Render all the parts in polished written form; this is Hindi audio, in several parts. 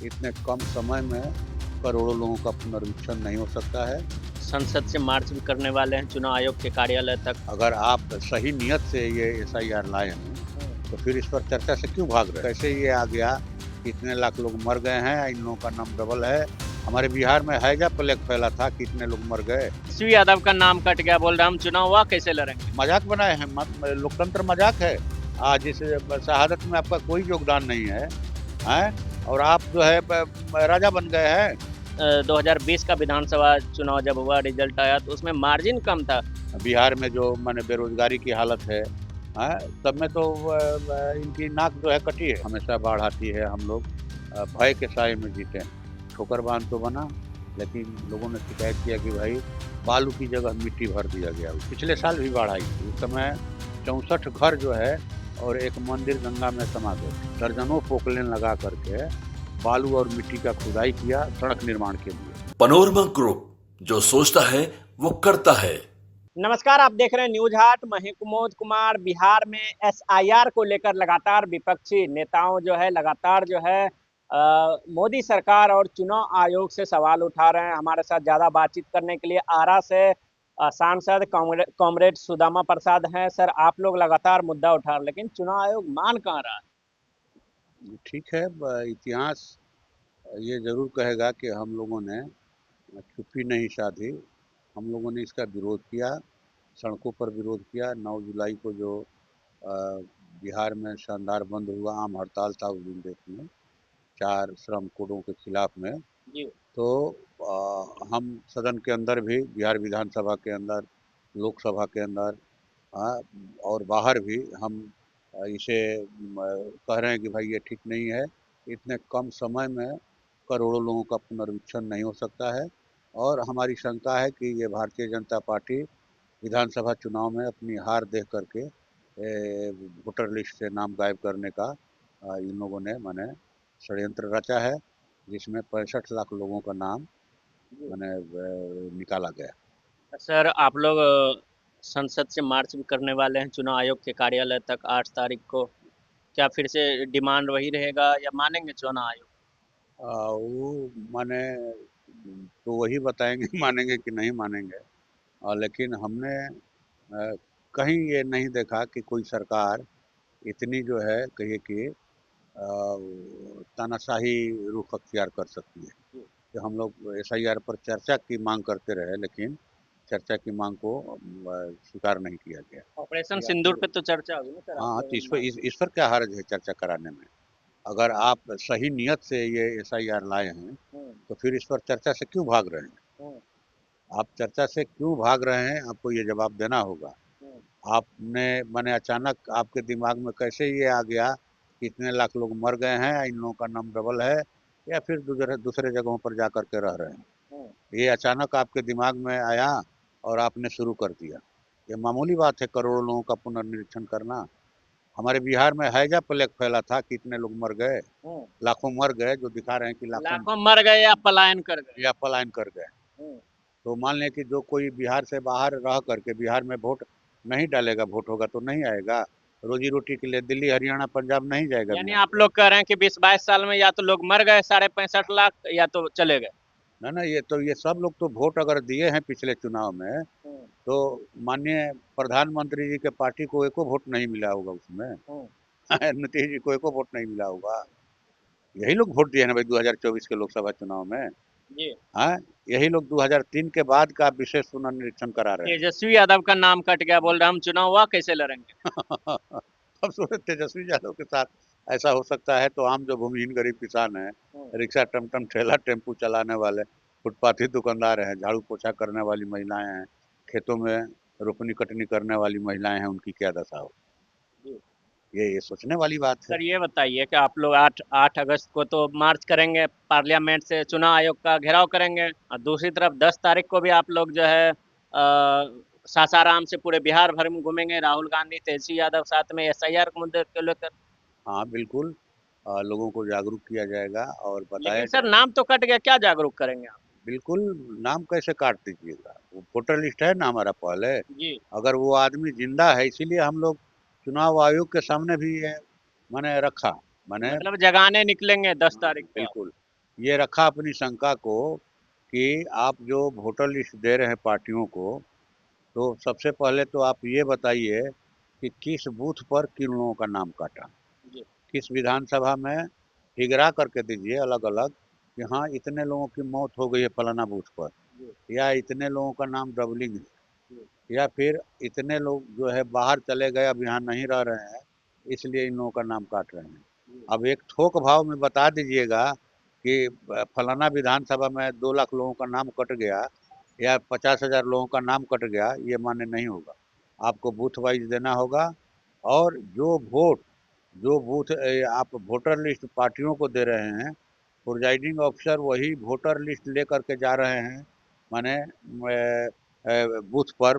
इतने कम समय में करोड़ों लोगों का पुनर्वीक्षण नहीं हो सकता है। संसद से मार्च भी करने वाले हैं चुनाव आयोग के कार्यालय तक। अगर आप सही नियत से ये एसआईआर लाए हैं तो फिर इस पर चर्चा से क्यों भाग रहे हैं? कैसे ये आ गया कि इतने लाख लोग मर गए हैं, इन लोगों का नाम डबल है। हमारे बिहार में हैजा प्लेग फैला था, कितने लोग मर गए। तेजस्वी यादव का नाम कट गया, बोल रहे हम चुनाव हुआ कैसे लड़ेंगे। मजाक बनाए हैं, लोकतंत्र मजाक है। आज इस शहादत में आपका कोई योगदान नहीं है और आप जो है राजा बन गए हैं। 2020 का विधानसभा चुनाव जब हुआ, रिजल्ट आया तो उसमें मार्जिन कम था। बिहार में जो माने बेरोजगारी की हालत है सब में तो इनकी नाक जो है कटी है। हमेशा बाढ़ आती है, हम लोग भय के साए में जीते हैं। ठोकर बांध तो बना, लेकिन लोगों ने शिकायत किया कि भाई बालू की जगह मिट्टी भर दिया गया। पिछले साल भी बाढ़ आई थी, उस समय 64 घर जो है और एक मंदिर गंगा में समा गए। दर्जनों पोकलेन लगा करके बालू और मिट्टी का खुदाई किया सड़क निर्माण के लिए। पनोरमा ग्रुप, जो सोचता है वो करता है। नमस्कार, आप देख रहे हैं न्यूज हाट। मैं हूं कुमोद कुमार। बिहार में एसआईआर को लेकर लगातार विपक्षी नेताओं जो है लगातार जो है मोदी सरकार और चुनाव आयोग से सवाल उठा रहे हैं। हमारे साथ ज्यादा बातचीत करने के लिए आरा से सांसद कॉमरेड सुदामा प्रसाद हैं। सर, आप लोग लगातार मुद्दा उठा रहे, लेकिन चुनाव आयोग मान कहाँ रहा है? ठीक है, इतिहास ये जरूर कहेगा कि हम लोगों ने चुप्पी नहीं साधी। हम लोगों ने इसका विरोध किया, सड़कों पर विरोध किया। 9 जुलाई को जो अ, बिहार में शानदार बंद हुआ, आम हड़ताल था उस दिन देश में 4 श्रम कोडों के खिलाफ में। जी। तो हम सदन के अंदर भी, बिहार विधानसभा के अंदर, लोकसभा के अंदर और बाहर भी हम इसे कह रहे हैं कि भाई ये ठीक नहीं है। इतने कम समय में करोड़ों लोगों का पुनर्वीक्षण नहीं हो सकता है और हमारी शंका है कि ये भारतीय जनता पार्टी विधानसभा चुनाव में अपनी हार देख करके वोटर लिस्ट से नाम गायब करने का इन लोगों ने माने षड्यंत्र रचा है, जिसमें 65 लाख लोगों का नाम माने निकाला गया। सर, आप लोग संसद से मार्च भी करने वाले हैं चुनाव आयोग के कार्यालय तक 8 तारीख को। क्या फिर से डिमांड वही रहेगा या मानेंगे चुनाव आयोग? वो माने तो वही बताएंगे मानेंगे कि नहीं मानेंगे। लेकिन हमने कहीं ये नहीं देखा कि कोई सरकार इतनी जो है कहिए कि तानाशाही रुख अख्तियार कर सकती है। कि हम लोग एसआईआर पर चर्चा की मांग करते रहे, लेकिन चर्चा की मांग को स्वीकार नहीं किया गया। ऑपरेशन सिंदूर पे तो चर्चा होगी ना सर? हाँ, तो इस पर क्या हर्ज है चर्चा कराने में? अगर आप सही नियत से ये एसआईआर लाए हैं तो फिर इस पर चर्चा से क्यों भाग रहे हैं? आप चर्चा से क्यों भाग रहे हैं, आपको ये जवाब देना होगा। आपने माने अचानक आपके दिमाग में कैसे ये आ गया कि इतने लाख लोग मर गए हैं, इन लोगों का नाम डबल है, या फिर दूसरे दूसरे जगहों पर जा कर के रह रहे हैं? ये अचानक आपके दिमाग में आया और आपने शुरू कर दिया। ये मामूली बात है करोड़ों लोगों का पुनर्निरीक्षण करना। हमारे बिहार में हैजा प्लेग फैला था, कितने लोग मर गए, लाखों मर गए, जो दिखा रहे हैं कि लाखों मर गए या पलायन कर गए। या पलायन कर गए। तो मान लें कि जो कोई बिहार से बाहर रह करके बिहार में वोट नहीं डालेगा, वोट होगा तो नहीं आएगा, रोजी रोटी के लिए दिल्ली हरियाणा पंजाब नहीं जाएगा। यानी आप लोग कह रहे हैं कि 20-22 साल में या तो लोग मर गए 65.5 लाख या तो चले गए। ना ना, ये तो ये सब लोग तो वोट अगर दिए हैं पिछले चुनाव में, तो माननीय प्रधानमंत्री जी के पार्टी को एको वोट नहीं मिला होगा उसमें। नीतीश जी को एको वोट नहीं मिला होगा। यही लोग वोट दिए ना भाई 2024 के लोकसभा चुनाव में। जी। हाँ, यही लोग 2003 के बाद का विशेष पुनर्निरीक्षण करा रहे हैं। तेजस्वी यादव का नाम कट गया, बोल रहे हम चुनाव हुआ कैसे लड़ेंगे। अब सोचे तेजस्वी यादव के साथ ऐसा हो सकता है तो आम जो भूमिहीन गरीब किसान है, रिक्शा टमटम ठेला टेम्पू चलाने वाले, फुटपाथी दुकानदार हैं, झाड़ू पोछा करने वाली महिलाएं हैं, खेतों में रोपनी कटनी करने वाली महिलाएं हैं, उनकी क्या दशा हो। ये सोचने वाली बात है। सर, ये बताइए कि आप लोग 8 अगस्त को तो मार्च करेंगे, पार्लियामेंट से चुनाव आयोग का घेराव करेंगे, और दूसरी तरफ 10 तारीख को भी आप लोग जो है सासाराम से पूरे बिहार भर में घूमेंगे। राहुल गांधी, तेजस्वी यादव साथ में एसआईआर के मुद्दे को लेकर। हाँ बिल्कुल, लोगों को जागरूक किया जाएगा और बताया लेकिन सर, जाएगा। नाम तो कट गया, क्या जागरूक करेंगे आप? बिल्कुल, नाम कैसे काट दीजिएगा, वो वोटर लिस्ट है ना हमारा पहले। जी। अगर वो आदमी जिंदा है, इसीलिए हम लोग चुनाव आयोग के सामने भी ये मैंने रखा, मैंने मतलब जगाने निकलेंगे 10 तारीख को आप। बिल्कुल। ये रखा अपनी शंका को कि आप जो वोटर लिस्ट दे रहे हैं पार्टियों को, तो सबसे पहले तो आप ये बताइए कि किस बूथ पर किन लोगों का नाम काटा, जी किस विधानसभा में फिगरा करके दीजिए अलग अलग कि हाँ इतने लोगों की मौत हो गई है फलाना बूथ पर, जी या इतने लोगों का नाम डबलिंग है, जी या फिर इतने लोग जो है बाहर चले गए अब यहाँ नहीं रह रहे हैं इसलिए इन लोगों का नाम काट रहे हैं। जी अब एक थोक भाव में बता दीजिएगा कि फलाना विधानसभा में 2 लाख लोगों का नाम कट गया या 50,000 लोगों का नाम कट गया, ये मान्य नहीं होगा। आपको बूथ वाइज देना होगा, और जो बूथ आप वोटर लिस्ट पार्टियों को दे रहे हैं, प्रिजाइडिंग ऑफिसर वही वोटर लिस्ट लेकर के जा रहे हैं, माने बूथ पर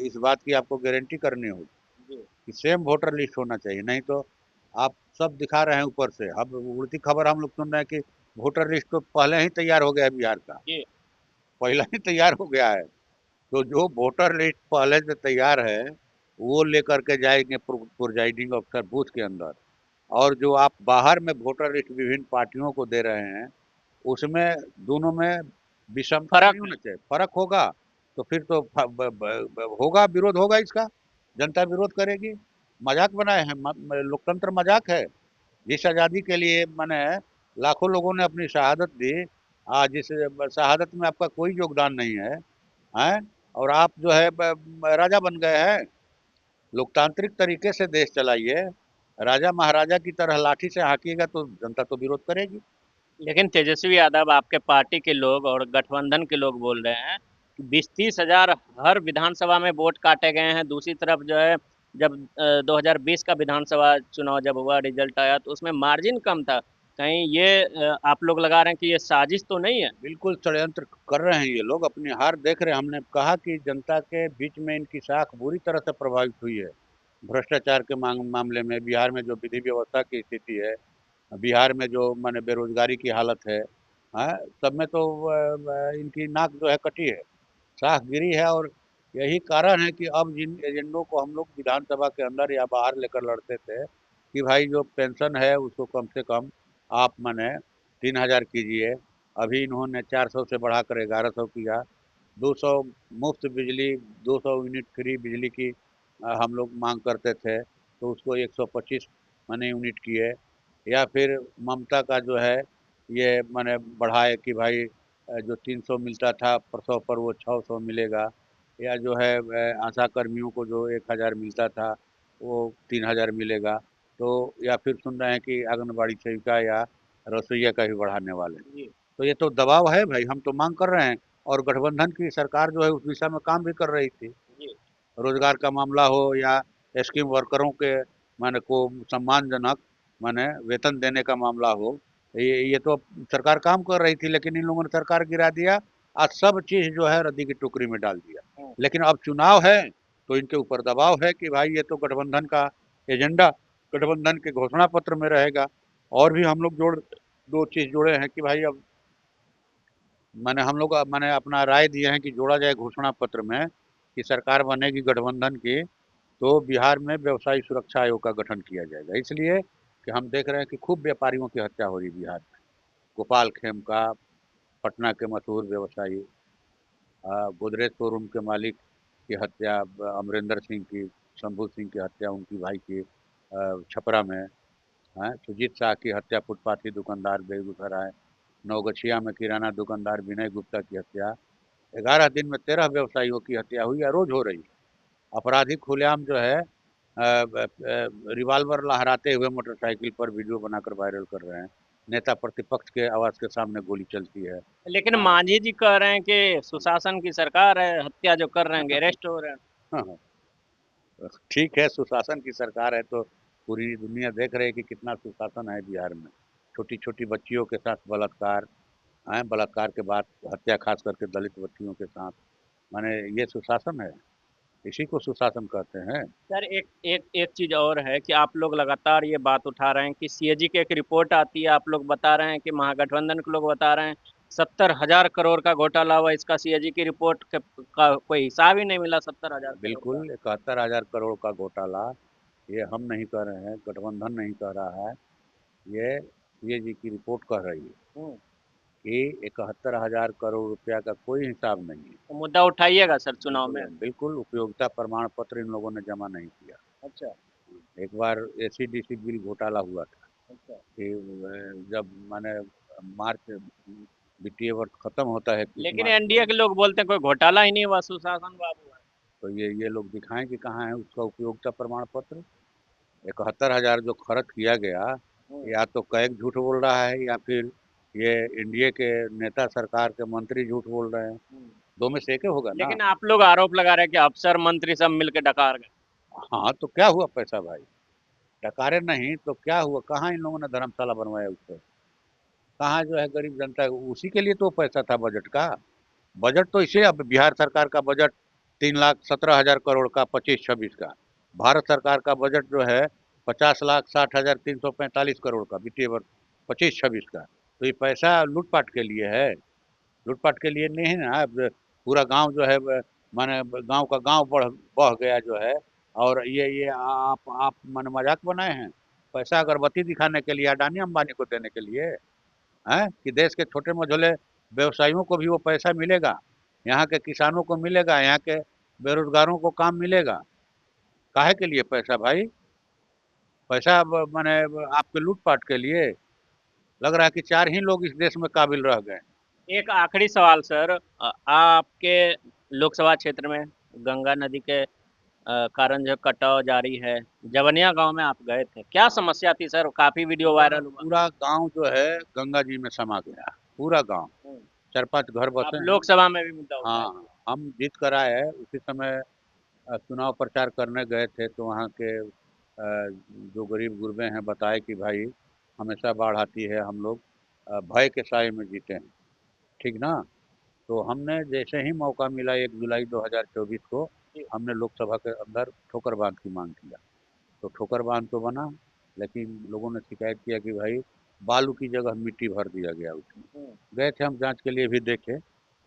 इस बात की आपको गारंटी करनी होगी जी कि सेम वोटर लिस्ट होना चाहिए, नहीं तो आप सब दिखा रहे हैं ऊपर से। अब उल्टी खबर हम लोग सुन रहे हैं कि वोटर लिस्ट तो पहले ही तैयार हो गया है बिहार का, जी पहले ही तैयार हो गया है। तो जो वोटर लिस्ट पहले से तैयार है वो लेकर के जाएंगे प्रिजाइडिंग ऑफिसर बूथ के अंदर, और जो आप बाहर में वोटर लिस्ट विभिन्न पार्टियों को दे रहे हैं उसमें दोनों में विषमता फर्क नहीं होना चाहिए, फर्क होगा तो फिर तो होगा, विरोध होगा इसका, जनता विरोध करेगी। मजाक बनाए हैं, लोकतंत्र मजाक है। जिस आज़ादी के लिए मैंने लाखों लोगों ने अपनी शहादत दी, आज जिस शहादत में आपका कोई योगदान नहीं है, हैं, और आप जो है राजा बन गए हैं। लोकतांत्रिक तरीके से देश चलाइए, राजा महाराजा की तरह लाठी से हाँकिएगा तो जनता तो विरोध करेगी। लेकिन तेजस्वी यादव आपके पार्टी के लोग और गठबंधन के लोग बोल रहे हैं कि 20-30 हजार हर विधानसभा में वोट काटे गए हैं। दूसरी तरफ जो है, जब 2020 का विधानसभा चुनाव जब हुआ, रिजल्ट आया तो उसमें मार्जिन कम था। कहीं ये आप लोग लगा रहे हैं कि ये साजिश तो नहीं है? बिल्कुल षड्यंत्र कर रहे हैं ये लोग, अपनी हार देख रहे हैं। हमने कहा कि जनता के बीच में इनकी साख बुरी तरह से प्रभावित हुई है, भ्रष्टाचार के मामले में, बिहार में जो विधि व्यवस्था की स्थिति है, बिहार में जो माने बेरोजगारी की हालत है, हाँ, सब में तो इनकी नाक जो है कटी है, साख गिरी है। और यही कारण है कि अब जिन एजेंडों को हम लोग विधानसभा के अंदर या बाहर लेकर लड़ते थे कि भाई जो पेंशन है उसको कम से कम आप माने 3,000 कीजिए, अभी इन्होंने 400 से बढ़ाकर 1,100 किया। 200 मुफ्त बिजली, 200 यूनिट फ्री बिजली की हम लोग मांग करते थे, तो उसको 125 माने यूनिट किए। या फिर ममता का जो है ये माने बढ़ाए कि भाई जो 300 मिलता था प्रसव पर वो 600 मिलेगा, या जो है आशा कर्मियों को जो 1,000 मिलता था वो 3,000 मिलेगा। तो या फिर सुन रहे हैं कि आंगनबाड़ी सेविका या रसोइया का भी बढ़ाने वाले हैं। जी तो ये तो दबाव है भाई, हम तो मांग कर रहे हैं, और गठबंधन की सरकार जो है उस दिशा में काम भी कर रही थी। जी रोजगार का मामला हो या स्कीम वर्करों के माने को सम्मानजनक माने वेतन देने का मामला हो, ये तो सरकार काम कर रही थी, लेकिन इन लोगों ने सरकार गिरा दिया। आज सब चीज जो है रद्दी की टोकरी में डाल दिया। हम्म। लेकिन अब चुनाव है तो इनके ऊपर दबाव है कि भाई ये तो गठबंधन का एजेंडा गठबंधन के घोषणा पत्र में रहेगा। और भी हम लोग दो चीज जोड़े हैं कि भाई अब मैंने हम लोग मैंने अपना राय दिए हैं कि जोड़ा जाए घोषणा पत्र में कि सरकार बनेगी गठबंधन की तो बिहार में व्यवसायी सुरक्षा आयोग का गठन किया जाएगा। इसलिए कि हम देख रहे हैं कि खूब व्यापारियों की हत्या हो रही है बिहार में। गोपाल खेमका, पटना के मशहूर व्यवसायी, गोदरेज शोरूम के मालिक की हत्या, अमरिंदर सिंह की, शंभू सिंह की हत्या उनकी भाई की छपरा में है। सुजीत शाह की हत्या फुटपाथी दुकानदार बेगूसराय। नवगछिया में किराना दुकानदार विनय गुप्ता की हत्या। 11 दिन में 13 व्यवसायियों की हत्या हुई या रोज हो रही है। अपराधी खुलेआम जो है रिवाल्वर लहराते हुए मोटरसाइकिल पर वीडियो बनाकर वायरल कर रहे हैं। नेता प्रतिपक्ष के आवास के सामने गोली चलती है। लेकिन हाँ, मांझी जी कह रहे हैं कि सुशासन की सरकार है, हत्या जो कर रहे हैं अरेस्ट हो रहे हैं। हाँ, हाँ, ठीक है, सुशासन की सरकार है तो पूरी दुनिया देख रही है कि कितना सुशासन है बिहार में। छोटी छोटी बच्चियों के साथ बलात्कार है, बलात्कार के बाद हत्या, खास करके दलित बच्चियों के साथ, माने ये सुशासन है, इसी को सुशासन कहते हैं। सर एक एक एक चीज और है कि आप लोग लगातार ये बात उठा रहे हैं कि सीएजी की एक रिपोर्ट आती है, आप लोग बता रहे हैं कि महागठबंधन के लोग बता रहे हैं 70,000 करोड़ का घोटाला हुआ। इसका सीएजी की रिपोर्ट का कोई हिसाब ही नहीं मिला 70,000 करोड़ का। बिल्कुल 71,000 करोड़ का घोटाला ये हम नहीं कह रहे हैं, गठबंधन नहीं कह रहा है, ये जी की रिपोर्ट कह रही है। हम्म। कि 71,000 करोड़ रुपया का कोई हिसाब नहीं है। तो मुद्दा उठाइएगा सर चुनाव में? बिल्कुल उपयोगिता प्रमाण पत्र इन लोगों ने जमा नहीं किया। अच्छा। एक बार एसीडीसी बिल घोटाला हुआ था अच्छा। कि जब माने मार्च वित्तीय वर्ष खत्म होता है किस लेकिन मार्च एनडीए को, के लोग बोलते हैं कोई घोटाला ही नहीं हुआ, सुशासन बाबू है। तो ये लोग दिखाएं कि कहाँ है उसका उपयोगिता प्रमाण पत्र। 71,000 जो खर्च किया गया, या तो कैग झूठ बोल रहा है या फिर ये एनडीए के नेता सरकार के मंत्री झूठ बोल रहे हैं। दो में से एक ही होगा ना। लेकिन आप लोग आरोप लगा रहे हैं कि अफसर मंत्री सब मिलकर डकार गए। हाँ तो क्या हुआ पैसा भाई, डकारे नहीं तो क्या हुआ, कहाँ इन लोगों ने धर्मशाला बनवाया उससे, कहाँ जो है गरीब जनता, उसी के लिए तो पैसा था बजट का। बजट तो इसे, अब बिहार सरकार का बजट 3,17,000 करोड़ का 25-26 का, भारत सरकार का बजट जो है 50,60,345 करोड़ का वित्तीय वर्ष 25-26 का। तो ये पैसा लूटपाट के लिए है, लूटपाट के लिए नहीं है ना। अब पूरा गांव जो है माने गांव का गांव बढ़ बह गया जो है, और ये आप माने मजाक बनाए हैं। पैसा अगरबत्ती दिखाने के लिए, अडानी अंबानी को देने के लिए है कि देश के छोटे मझोले व्यवसायियों को भी वो पैसा मिलेगा, यहाँ के किसानों को मिलेगा, यहाँ के बेरोजगारों को काम मिलेगा। काहे के लिए पैसा भाई, पैसा माने आपके लूटपाट के लिए। लग रहा है कि चार ही लोग इस देश में काबिल रह गए। एक आखिरी सवाल सर, आपके लोकसभा क्षेत्र में गंगा नदी के कारण जो कटाव जारी है, जवनिया गांव में आप गए थे, क्या समस्या थी सर? काफी वीडियो पूरा वायरल हुआ। पूरा गांव जो है गंगा जी में समा गया, पूरा गांव। हम्म। 4-5 घर आप बसे हैं। लोकसभा में भी मुद्दा उठाए। हाँ, हम जीत कर आए हैं। उसी समय चुनाव प्रचार करने गए थे तो वहाँ के जो गरीब गुरबे हैं बताए कि भाई हमेशा बाढ़ आती है, हम लोग भय के साए में जीते हैं, ठीक ना। तो हमने जैसे ही मौका मिला 1 जुलाई 2024 को, हमने लोकसभा के अंदर ठोकर बांध की मांग किया। तो ठोकर बांध तो बना, लेकिन लोगों ने शिकायत किया कि भाई बालू की जगह मिट्टी भर दिया गया उसमें। गए थे हम जांच के लिए भी देखे, तो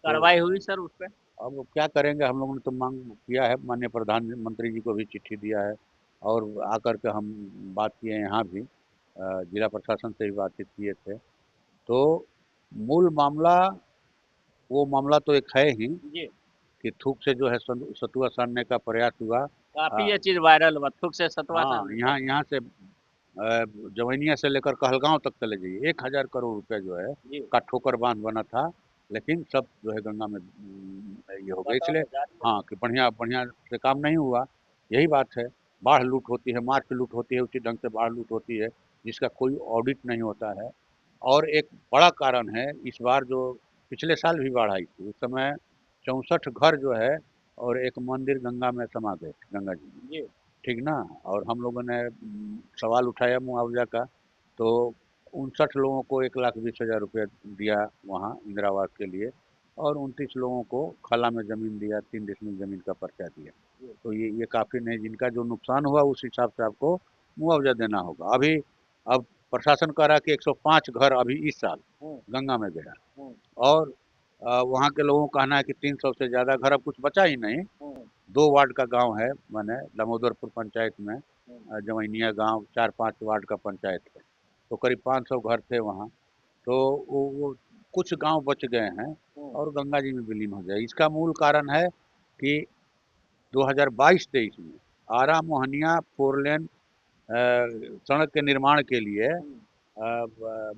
कार्रवाई हुई सर उस पर? अब क्या करेंगे, हम लोगों ने तो मांग किया है, माननीय प्रधानमंत्री जी को भी चिट्ठी दिया है, और आकर के हम बात किए यहाँ भी, जिला प्रशासन से भी बातचीत किए थे। तो मूल मामला, वो मामला तो एक है ही जी। कि थूक से जो है सतुआ सानने का प्रयास हुआ। काफी ये चीज वायरल हुआ, थुक से सतवा हाँ, साल। यहाँ यहाँ से जवैनिया से लेकर कहलगांव तक चले जाइए, 1,000 करोड़ रुपया जो है जी। का ठोकर बांध बना था, लेकिन सब जो है गंगा में ये हो गया। इसलिए हाँ कि बढ़िया बढ़िया से काम नहीं हुआ, यही बात है। बाढ़ लूट होती है, मार्च लूट होती है, उसी ढंग से बाढ़ लूट होती है, जिसका कोई ऑडिट नहीं होता है। और एक बड़ा कारण है, इस बार जो पिछले साल भी बाढ़ आई थी, उस समय 64 घर जो है और एक मंदिर गंगा में समा गए थे, गंगा जी में, जी। ठीक ना। और हम लोगों ने सवाल उठाया मुआवजा का, तो 59 लोगों को 1,20,000 रुपया दिया वहाँ इंदिरा आवास के लिए, और 29 लोगों को खला में ज़मीन दिया, 3 डिसमिल ज़मीन का पर्चा दिया। तो ये काफ़ी नहीं, जिनका जो नुकसान हुआ उस हिसाब से आपको मुआवजा देना होगा। अभी अब प्रशासन कह रहा है कि 105 घर अभी इस साल गंगा में गया, और वहाँ के लोगों का कहना है कि 300 से ज़्यादा घर, अब कुछ बचा ही नहीं। 2 वार्ड का गांव है, माने दामोदरपुर पंचायत में जवैनिया गांव 4-5 वार्ड का पंचायत है, तो करीब 500 घर थे वहाँ। तो वो कुछ गांव बच गए हैं और गंगा जी में विलीन हो जाए। इसका मूल कारण है कि 2022-23 में आरा मोहनिया 4 लेन सड़क के निर्माण के लिए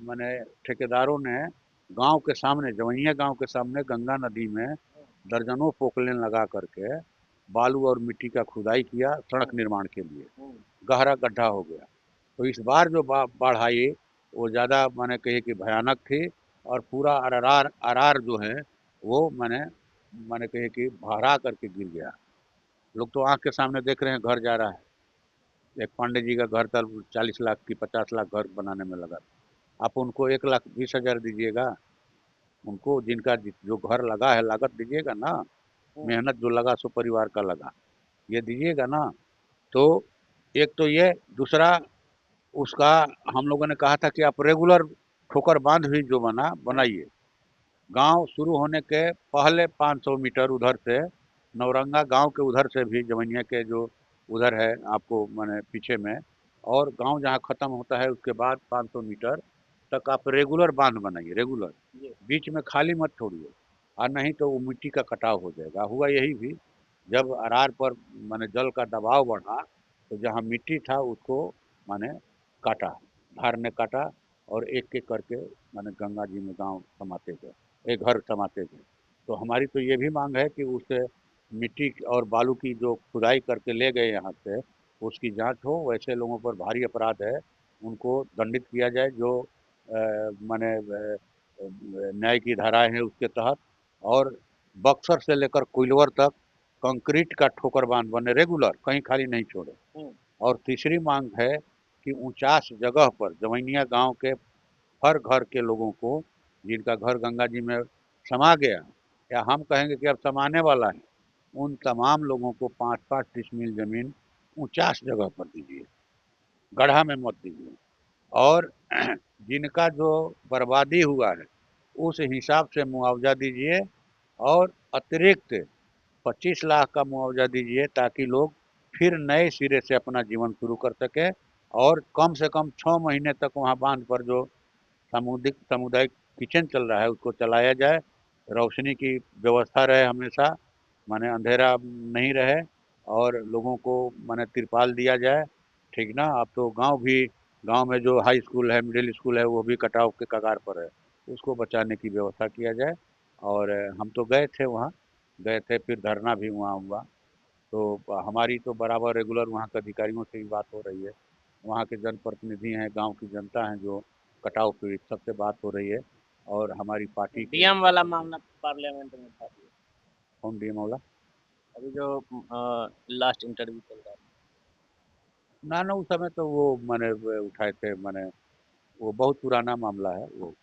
माने ठेकेदारों ने गांव के सामने, जवैया गांव के सामने गंगा नदी में दर्जनों पोकलेन लगा करके बालू और मिट्टी का खुदाई किया सड़क निर्माण के लिए। गहरा गड्ढा हो गया। तो इस बार जो बाढ़ आई वो ज़्यादा माने कहे कि भयानक थी, और पूरा आर आर जो है वो माने माने कहे कि भरा करके गिर गया। लोग तो आँख के सामने देख रहे हैं, घर जा रहा है। एक पांडे जी का घर था, 40 लाख की 50 लाख घर बनाने में लगा। आप उनको 1,20,000 दीजिएगा, उनको जिनका जो घर लगा है लागत दीजिएगा ना, मेहनत जो लगा सो परिवार का लगा, ये दीजिएगा ना। तो एक तो ये, दूसरा उसका हम लोगों ने कहा था कि आप रेगुलर ठोकर बांध भी जो बनाइए। गांव शुरू होने के पहले 500 मीटर उधर से, नौरंगा गांव के उधर से भी, जवनिया के जो उधर है आपको माने पीछे में, और गांव जहां ख़त्म होता है उसके बाद 500 मीटर तक आप रेगुलर बांध बनाइए, रेगुलर, जी। बीच में खाली मत छोड़िए, और नहीं तो वो मिट्टी का कटाव हो जाएगा। हुआ यही भी, जब अरार पर माने जल का दबाव बढ़ा तो जहाँ मिट्टी था उसको माने काटा, धार ने काटा, और एक एक करके माने गंगा जी में गांव समाते गए, एक घर समाते गए। तो हमारी तो ये भी मांग है कि उस मिट्टी और बालू की जो खुदाई करके ले गए यहाँ से, उसकी जांच हो। वैसे लोगों पर भारी अपराध है, उनको दंडित किया जाए, जो माने न्याय की धाराएं हैं उसके तहत। और बक्सर से लेकर कोइलवर तक कंक्रीट का ठोकर बांध बने रेगुलर, कहीं खाली नहीं छोड़े। और तीसरी मांग है कि 49 जगह पर जवैनिया गांव के हर घर के लोगों को, जिनका घर गंगा जी में समा गया या हम कहेंगे कि अब समाने वाला है, उन तमाम लोगों को 5-5 डिसमिल जमीन 49 जगह पर दीजिए, गढ़ा में मत दीजिए। और जिनका जो बर्बादी हुआ है उस हिसाब से मुआवजा दीजिए, और अतिरिक्त 25 लाख का मुआवजा दीजिए, ताकि लोग फिर नए सिरे से अपना जीवन शुरू कर सके। और कम से कम 6 महीने तक वहाँ बांध पर जो सामुदायिक किचन चल रहा है उसको चलाया जाए, रोशनी की व्यवस्था रहे हमेशा, माने अंधेरा नहीं रहे, और लोगों को माने तिरपाल दिया जाए। ठीक ना? अब तो गांव में जो हाई स्कूल है, मिडिल स्कूल है, वो भी कटाव के कगार पर है, उसको बचाने की व्यवस्था किया जाए। और हम तो गए थे वहाँ, गए थे, फिर धरना भी वहाँ हुआ। तो हमारी तो बराबर रेगुलर वहाँ के अधिकारियों से भी बात हो रही है, वहाँ के जनप्रतिनिधि हैं, गांव की जनता हैं जो कटाव पीड़ित, सबसे बात हो रही है। और हमारी पार्टी के डीएम वाला मामला पार्लियामेंट में था कौन डीएम वाला? अभी जो लास्ट इंटरव्यू चल रहा है। ना ना, उस समय तो वो मैंने उठाए थे, मैंने वो बहुत पुराना मामला है वो।